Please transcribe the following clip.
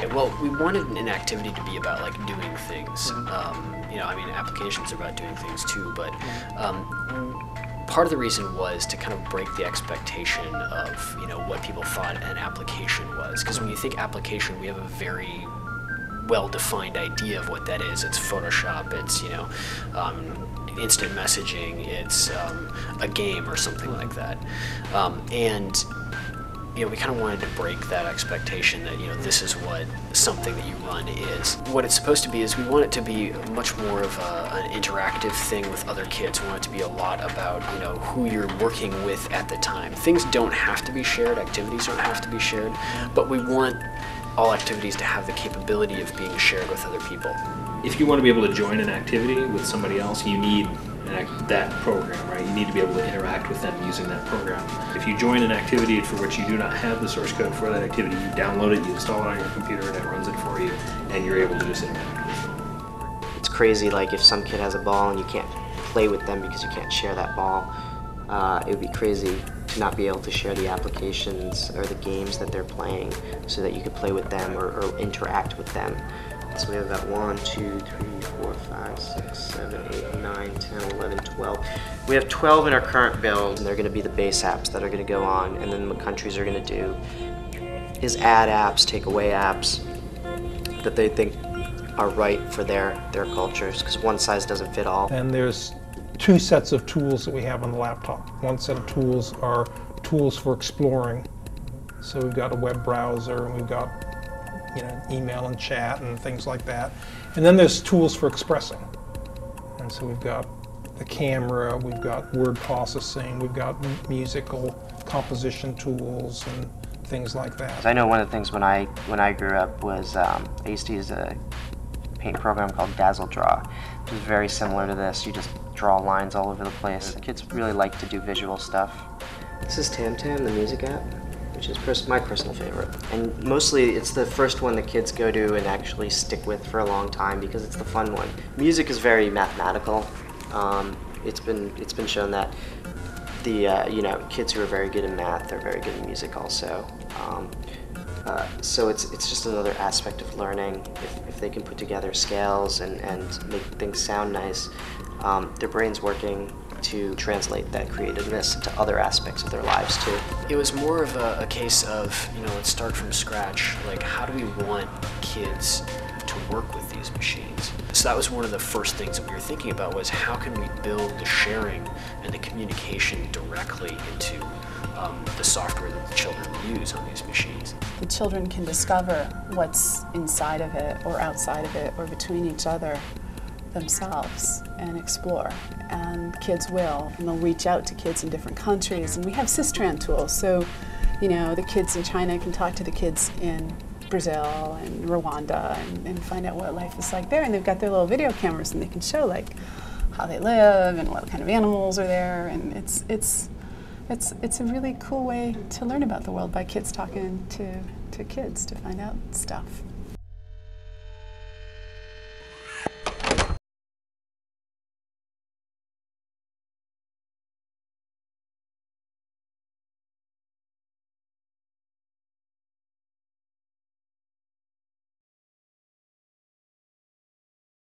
Okay, well, we wanted an activity to be about like doing things. You know, I mean, applications are about doing things too, but part of the reason was to kind of break the expectation of, you know, what people thought an application was. Because when you think application, we have a very well-defined idea of what that is. It's Photoshop, it's, you know, instant messaging, it's a game or something like that. And you know, we kind of wanted to break that expectation that, you know, this is what something that you run is. What it's supposed to be is we want it to be much more of an interactive thing with other kids. We want it to be a lot about, you know, who you're working with at the time. Things don't have to be shared, activities don't have to be shared, but we want all activities to have the capability of being shared with other people. If you want to be able to join an activity with somebody else, you need that program, right? You need to be able to interact with them using that program. If you join an activity for which you do not have the source code for that activity, you download it, you install it on your computer, and it runs it for you, and you're able to just interact with them. It's crazy, like if some kid has a ball and you can't play with them because you can't share that ball, it would be crazy to not be able to share the applications or the games that they're playing so that you could play with them or interact with them. So we have about 1, 2, 3, 4, 5, 6, 7, 8, 9, 10, 11, 12. We have 12 in our current build, and they're going to be the base apps that are going to go on, and then what countries are going to do is add apps, take away apps that they think are right for their cultures, because one size doesn't fit all. And there's 2 sets of tools that we have on the laptop. One set of tools are tools for exploring. So we've got a web browser, and we've got, you know, email and chat and things like that. And then there's tools for expressing. And so we've got the camera, we've got word processing, we've got musical composition tools and things like that. I know one of the things when I grew up was I used to use a paint program called Dazzle Draw, which is very similar to this. You just draw lines all over the place. Kids really like to do visual stuff. This is Tam, the music app, which is my personal favorite. And mostly it's the first one that kids go to and actually stick with for a long time because it's the fun one. Music is very mathematical. It's been shown that the you know, kids who are very good in math are very good in music also. So it's just another aspect of learning. If they can put together scales and make things sound nice, their brain's working to translate that creativeness to other aspects of their lives too. It was more of a case of, you know, let's start from scratch. Like, how do we want kids to work with these machines? So that was one of the first things that we were thinking about, was how can we build the sharing and the communication directly into the software that the children use on these machines. The children can discover what's inside of it or outside of it or between each other themselves and explore, and kids will, and they'll reach out to kids in different countries, and we have Sistran tools, so, you know, the kids in China can talk to the kids in Brazil and Rwanda and find out what life is like there, and they've got their little video cameras and they can show like how they live and what kind of animals are there, and it's a really cool way to learn about the world by kids talking to kids to find out stuff.